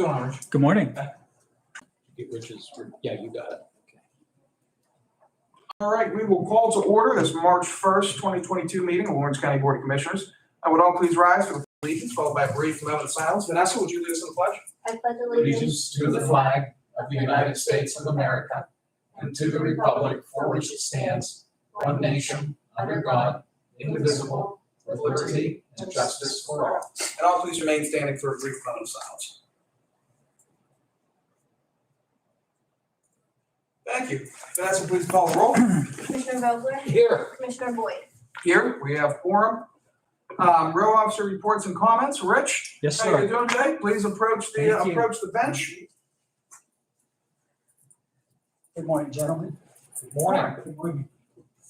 going on, Rich? Good morning. Get Rich's, yeah, you got it. Okay. All right, we will call to order this March 1st, 2022 meeting of Lawrence County Board of Commissioners. Would all please rise for the allegiance, followed by a brief moment of silence. Vanessa, would you lead us in the pledge? I pledge Allegiance to the flag of the United States of America and to the republic for which it stands, one nation, under God, indivisible, with liberty and justice for all. And all please remain standing for a brief moment of silence. Thank you. Vanessa, please call the roll. Commissioner Vogler? Here. Commissioner Boyd? Here, we have quorum. Row officer reports and comments. Rich? Yes, How you sir. doing today? Please approach Thank you. the bench. Good morning, gentlemen. Good morning. Good morning.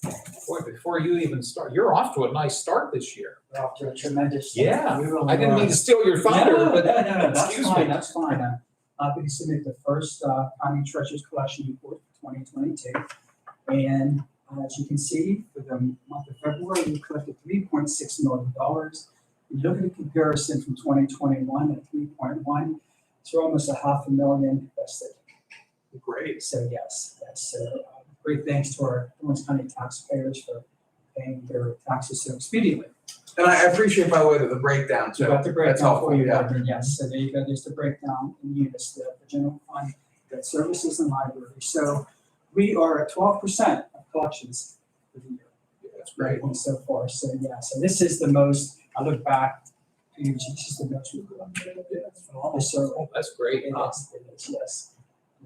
Boy, before you even start, you're off to a nice start this year. We're off to a tremendous. Yeah, We really I didn't are. mean to steal your thunder, No, but that's excuse fine, me. that's fine. I'm happy to submit the first county treasurer's collection report for 2022. And as you can see, for the month of February, we collected $3.6 million. When you look at the comparison from 2021 at 3.1, it's almost $500,000 invested. Great. So yes, that's great thanks to our Lawrence County taxpayers for paying their taxes so expediently. And I appreciate, by the way, the breakdown. So So got the that's breakdown helpful, for you, yeah. Gardner, yes. So there you go, there's the breakdown in units, the general fund, debt services and library. So we are at 12% of collections for the year. That's great. And so far, so yeah, so this is the most, I look back, this is the most we've done. So Oh, that's great. it is, yes.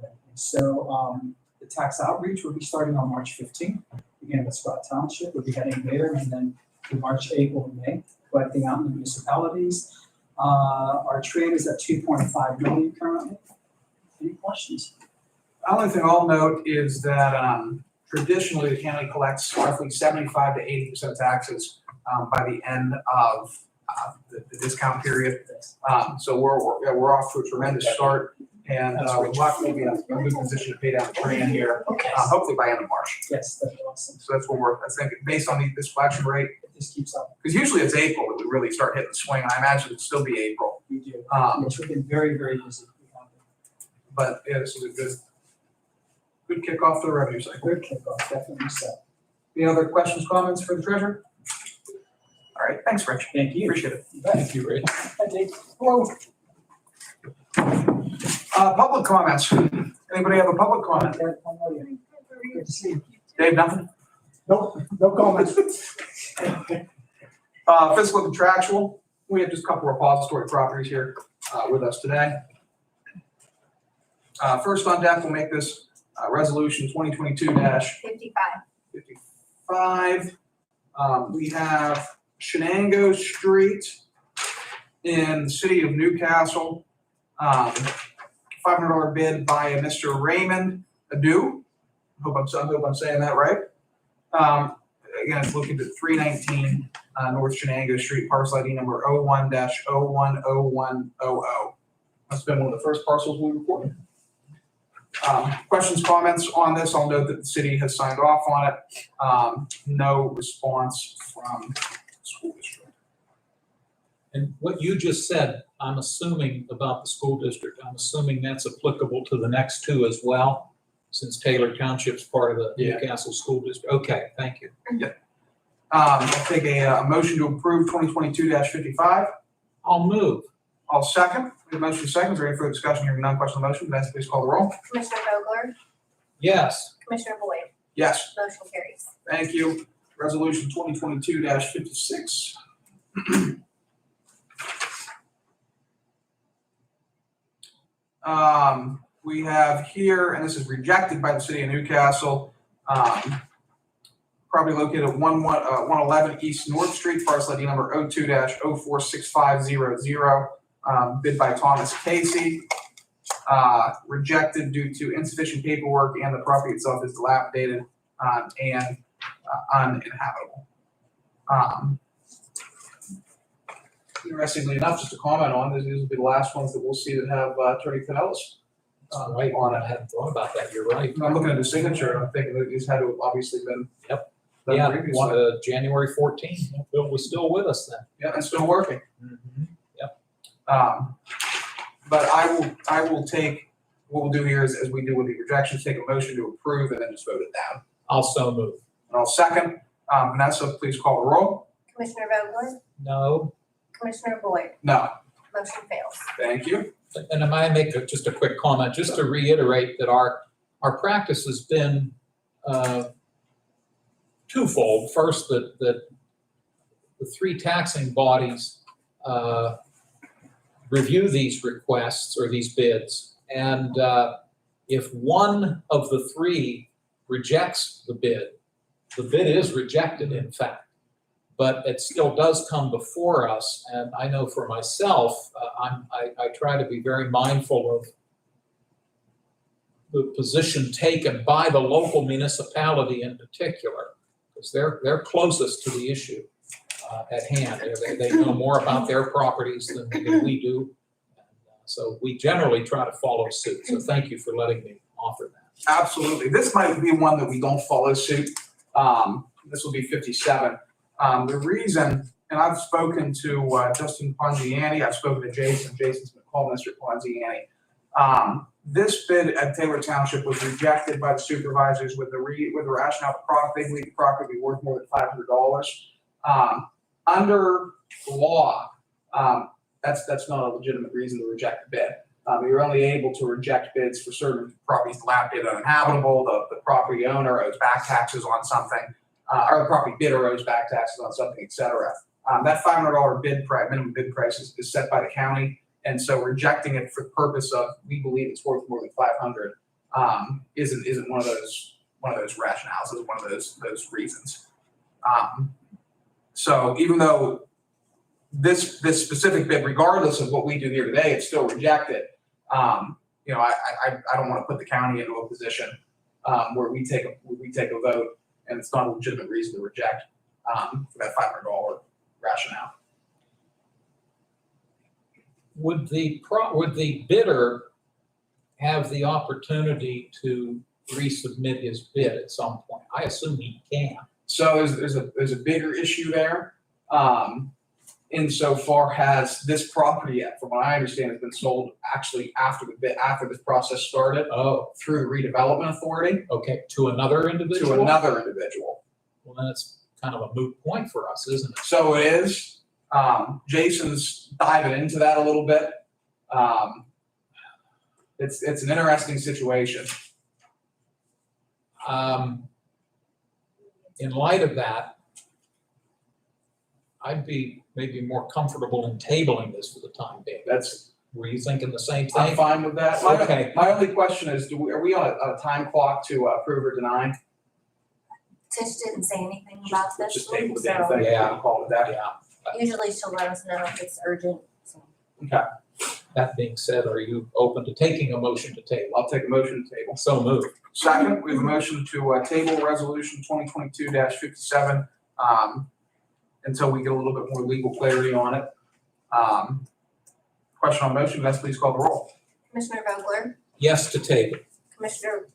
Yeah. So the tax outreach will be starting on March 15th. Again, with Scott Township, we'll be heading there and then to March, April, and May, collecting out in the municipalities. Our trade is at 2.5 million currently. Any questions? The only thing I'll note is that traditionally the county collects roughly 75 to 80% taxes by the end of the discount period. So we're off to a tremendous start, and we're lucky to be in a good position to pay down the train here, Okay. hopefully by end of March. Yes, that's awesome. So that's what I think, based on this collection rate, If this keeps up, because usually it's April that we really start hitting the swing, and I imagine it'll still be April. we do. Um, Yes, we've been very, very busy. We have But yeah, this is a good kickoff to the revenue a cycle. good kickoff, definitely so. Any other questions, comments for the treasurer? All right, thanks, Rich. Thank you. Appreciate it. You bet. Thank you, Rich. Hi, Dave. Hello. Public comments. Anybody have a public comment? Good to see you. Dave, nothing? No comments. Fiscal and contractual. We have just a couple repository properties here with us today. First on deck, we'll make this resolution 2022-55. We have Shenango Street in the city of Newcastle. $500 bid by a Mr. Raymond Adu. Hope I'm saying that right. Again, it's looking at 319 North Shenango Street, parcel ID number 01-010100. That's been one of the first parcels we recorded. Questions, comments on this? I'll note that the city has signed off on it. No response from the school district. And what you just said, I'm assuming about the school district, I'm assuming that's applicable to the next two as well, since Taylor Township's part of the Yeah. Newcastle School District. Okay, thank you. I'll take a motion to approve 2022-55. I'll move. I'll second. We have a motion second. Is there any further discussion? Hearing none, question on the motion. Vanessa, please call the roll. Commissioner Vogler? Yes. Commissioner Boyd? Yes. Motion carries. Thank you. Resolution 2022-56. We have here, and this is rejected by the city of Newcastle, property located at 111 East North Street, parcel ID number 02-046500, bid by Thomas Casey. Rejected due to insufficient paperwork and the property itself is dilapidated and uninhabitable. Interestingly enough, just to comment on, these will be the last ones that we'll see that have Attorney Pinellas Right on I it. hadn't thought about that. You're right. I'm looking at the signature, and I'm thinking that these had to have obviously been Yep. done Yeah, previously. January 14th. Bill was still with us then. Yeah, it's still working. Mm-hmm. Um, But I will take, what we'll do here is, as we do with the rejections, take a motion to approve and then just vote it down. I'll so move. And I'll second. Vanessa, please call the roll. Commissioner Vogler? No. Commissioner Boyd? No. Motion fails. Thank you. And I might make just a quick comment, just to reiterate that our practice has been twofold. First, that the three taxing bodies review these requests or these bids. And if one of the three rejects the bid is rejected, in fact. But it still does come before us. And I know for myself, I try to be very mindful of the position taken by the local municipality in particular, because they're closest to the issue at hand. They know more about their properties than we do. So we generally try to follow suit. So thank you for letting me offer that. Absolutely. This might be one that we don't follow suit. This will be 57. The reason, and I've spoken to Justin Ponziani, I've spoken to Jason. Jason's been calling Mr. Ponziani. This bid at Taylor Township was rejected by the supervisors with the rationale they believe the property would be worth more than $500. Under law, that's not a legitimate reason to reject the bid. You're only able to reject bids for certain properties dilapidated, uninhabitable, the property owner owes back taxes on something, or the property bidder owes back taxes on something, et cetera. That $500 minimum bid price is set by the county, and so rejecting it for the purpose of we believe it's worth more than $500 isn't one of those rationales, is one of those reasons. So even though this specific bid, regardless of what we do here today, it's still rejected. I don't want to put the county into a position where we take a vote and it's not a legitimate reason to reject for that $500 rationale. Would the bidder have the opportunity to resubmit his bid at some point? I assume he can. So there's a bigger issue there. Insofar as this property, from what I understand, has been sold actually after this process started. Oh, Through the redevelopment authority. okay, to another individual? To another individual. Well, then it's kind of a moot point for us, isn't it? So it is. Jason's diving into that a little bit. It's an interesting situation. In light of that, I'd be maybe more comfortable in tabling this for the time being. Were you thinking the same I'm thing? fine with that. Okay. My only question is, are we on a time clock to approve or deny? Tish didn't say anything about this Just one, table the damn so thing. Yeah. We'll call it that. Yeah. usually she'll let us know if it's urgent, so. That being said, are you open to taking a motion to table? I'll take a motion to table. So moved. Second, we have a motion to table resolution 2022-57 until we get a little bit more legal clarity on it. Question on motion, Vanessa, please call the roll. Commissioner Vogler? Yes to table. Commissioner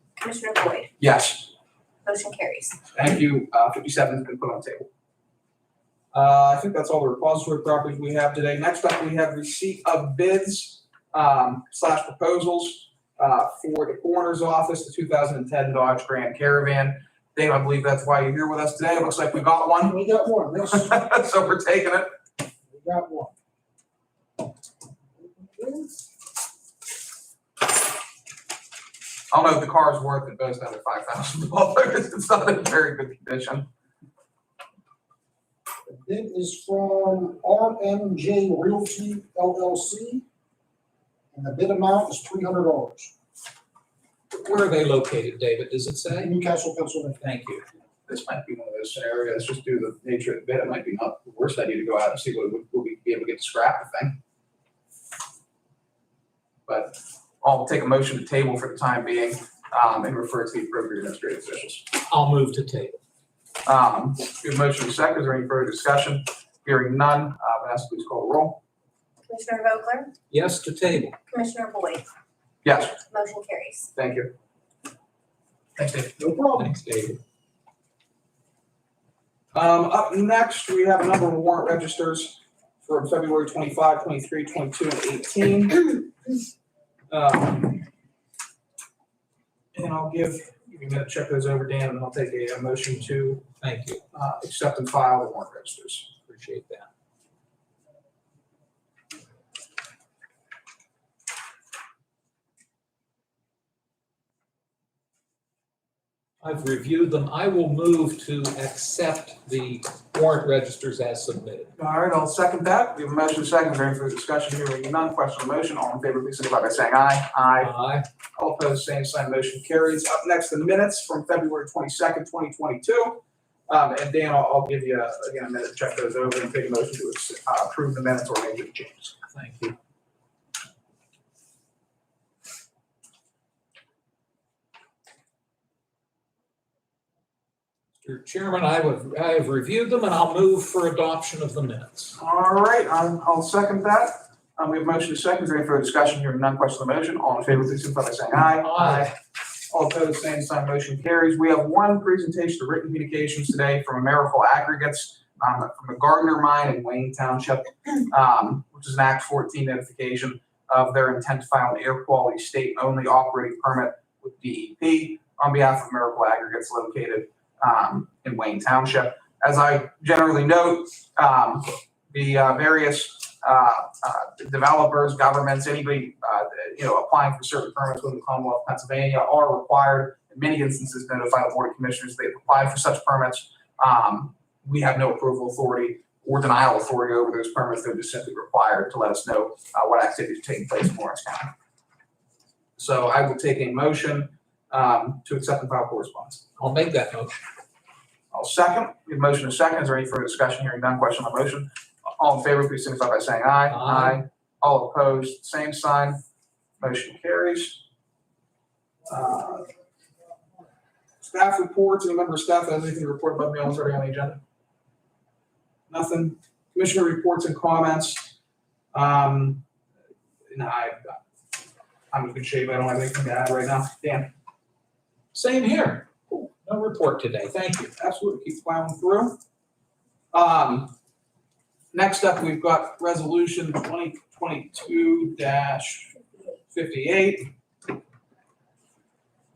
Boyd? Yes. Motion carries. Thank you. 57 has been put on the table. I think that's all the repository properties we have today. Next up, we have receipt of bids / proposals for the coroner's office, the 2010 Dodge Grand Caravan. Dave, I believe that's why you're here with us today. It looks like we got one. We got one, yes, So we're taking it. we got one. I don't know if the car is worth it, but it's under $5,000. It's not in very good condition. The bid is from RMJ Realty LLC, and the bid amount is $300. Where are they located, David? Does it say? Newcastle, Pennsylvania. Thank you. This might be one of those scenarios, just due to the nature of the bid, it might be not the worst idea to go out and see what we be able to get to scrap the thing. But I'll take a motion to table for the time being, and refer to the appropriate administrative officials. I'll move to table. We have a motion and a second. Is there any further discussion? Hearing none, Vanessa, please call the roll. Commissioner Vogler? Yes to table. Commissioner Boyd? Yes, Motion carries. thank you. Thanks, Dave. No problem. Thanks, David. Up next, we have a number of warrant registers for February 25, 23, 22, and 18. And I'll give you a minute to check those over, Dan, and I'll take a motion to Thank you. accept and file the warrant registers. Appreciate that. I've reviewed them. I will move to accept the warrant registers as submitted. All right, I'll second that. We have a motion second. Is there any further discussion here? Hearing none, question on the motion. All in favor, please signify by saying aye. Aye. Aye. All opposed, same sign. Motion carries. Up next, the minutes from February 22nd, 2022. And Dan, I'll give you, again, a minute to check those over and take a motion to approve the minutes or make any changes. Thank you. Mr. Chairman, I have reviewed them and I'll move for adoption of the minutes. All right, I'll second that. We have a motion to second. Is there any further discussion? Hearing none, question on the motion. All in favor, please signify by saying aye. Aye. All opposed, same sign. Motion carries. We have one presentation of written communications today from Americal Aggregates from the Gardner Mine in Wayne Township, which is an Act 14 notification of their intent to file an air quality state-only operating permit with DEP on behalf of Americal Aggregates located in Wayne Township. As I generally note, the various developers, governments, anybody applying for certain permits within the Commonwealth of Pennsylvania are required in many instances to notify the Board of Commissioners they've applied for such permits. We have no approval authority or denial authority over those permits. They're just simply required to let us know what activities are taking place in Lawrence County. So I will take a motion to accept and file correspondence. I'll make that motion. I'll second. We have a motion and a second. Is there any further discussion? Hearing none, question on the motion. All in favor, please signify by saying aye. Aye. All opposed, same sign. Motion carries. Staff reports. Any member of staff that has anything to report above me on what's already on the agenda? Nothing. Commissioner reports and comments. No, I'm in good shape. I don't have anything to add right now. Dan? Same here. No report today. Thank you. Absolutely, keep plowing through. Next up, we've got resolution 2022-58.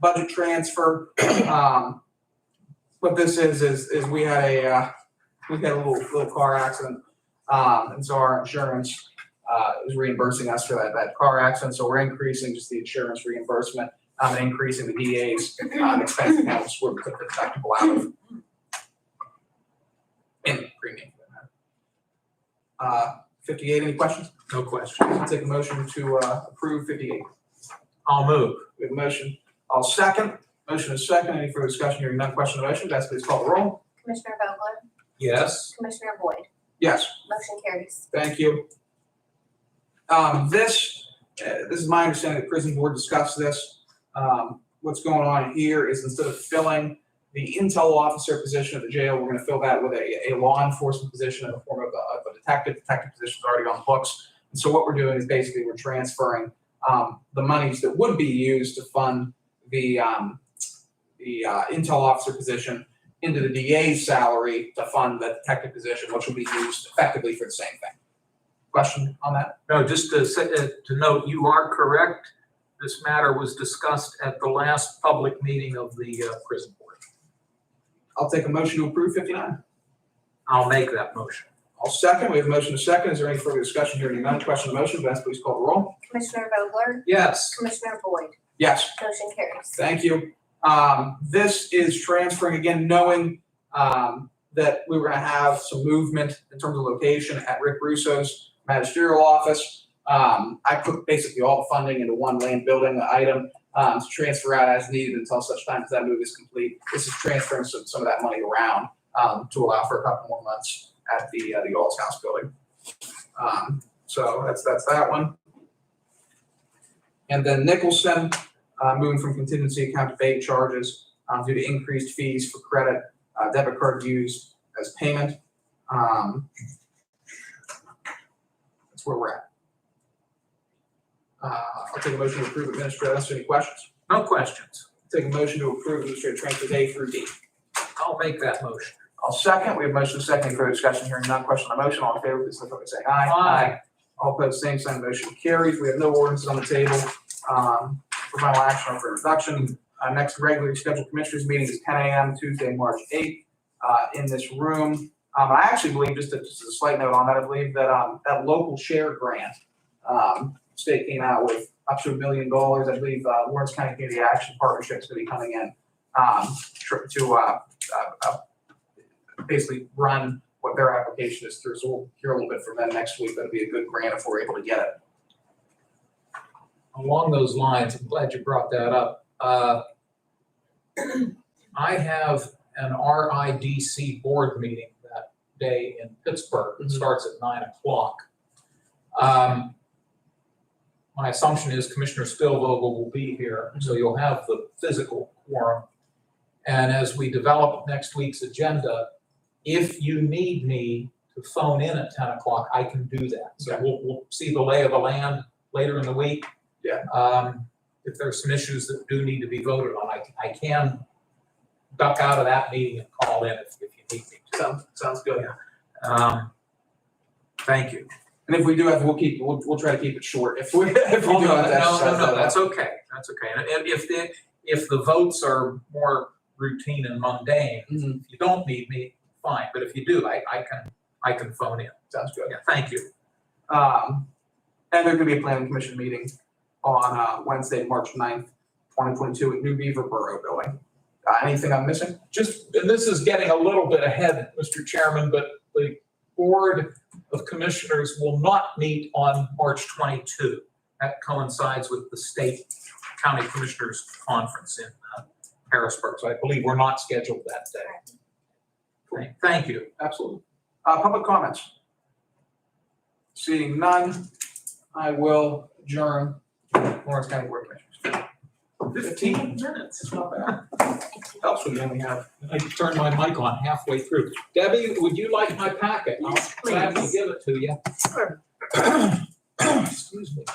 Budget transfer. What this is we had a little car accident, and so our insurance is reimbursing us for that car accident. So we're increasing just the insurance reimbursement, and increasing the DA's expense accounts where we took the deductible out of. And premium. 58, any questions? No question. I'll take a motion to approve 58. I'll move. We have a motion. I'll second. Motion is second. Any further discussion? Hearing none, question on the motion. Vanessa, please call the roll. Commissioner Vogler? Yes. Commissioner Boyd? Yes. Motion carries. Thank you. This is my understanding the prison board discussed this. What's going on here is instead of filling the intel officer position at the jail, we're going to fill that with a law enforcement position in the form of a detective. Detective position is already on the books. And so what we're doing is basically we're transferring the monies that would be used to fund the intel officer position into the DA's salary to fund the detective position, which will be used effectively for the same thing. Question on that? No, just to note, you are correct. This matter was discussed at the last public meeting of the prison board. I'll take a motion to approve 59. I'll make that motion. I'll second. We have a motion to second. Is there any further discussion? Hearing none, question on the motion. Vanessa, please call the roll. Commissioner Vogler? Yes. Commissioner Boyd? Yes. Motion carries. Thank you. This is transferring, again, knowing that we were going to have some movement in terms of location at Rick Russo's magisterial office. I put basically all the funding into one land building item to transfer out as needed until such time as that move is complete. This is transferring some of that money around to allow for a couple more months at the Alls House building. So that's that one. And then Nicholson, moving from contingency account to paid charges due to increased fees for credit, debit card used as payment. That's where we're at. I'll take a motion to approve administrative. Any questions? No questions. Take a motion to approve administrative transfers A through D. I'll make that motion. I'll second. We have motion second for discussion, hearing none. Question on the motion. All in favor, please signify by saying aye. Aye. All opposed, same sign. Motion carries. We have no ordinances on the table for final action or for introduction. Next regularly scheduled commissioners meeting is 10 a.m. Tuesday, March 8th in this room. I actually believe, just as a slight note on that, I believe that that local share grant, state came out with up to $1 million. I believe Lawrence County Community Action Partnership is going to be coming in to basically run what their application is through. So we'll hear a little bit from them next week. That'll be a good grant if we're able to get it. Along those lines, I'm glad you brought that up. I have an RIDC board meeting that day in Pittsburgh. It starts at 9 o'clock. My assumption is Commissioner Spillvogel will be here, so you'll have the physical quorum. And as we develop next week's agenda, if you need me to phone in at 10 o'clock, I can do that. So we'll see the lay of the land later in the week. Yeah. If there's some issues that do need to be voted on, I can duck out of that meeting and call in if you need me to. Sounds good. Thank you. And if we do have, we'll try to keep it short. If we do have to No, exercise that. that's okay. That's okay. And if the votes are more routine and mundane, Mhm. if you don't need me, fine. But if you do, I can phone in. Sounds good. Yeah, thank you. And there's gonna be a planning commission meeting on Wednesday, March 9th, 2022 at New Beaver Borough Building. Anything I'm missing? And this is getting a little bit ahead, Mr. Chairman, but the Board of Commissioners will not meet on March 22. That coincides with the State County Commissioners Conference in Harrisburg. So I believe we're not scheduled that day. Thank you. Absolutely. Public comments? Seeing none, I will adjourn Lawrence County Board of Commissioners. 15 minutes. It's not bad. Helps when you only have. I turned my mic on halfway through. Debbie, would you like my packet? Yes, I'll gladly please. give it to you. Sure. Excuse me.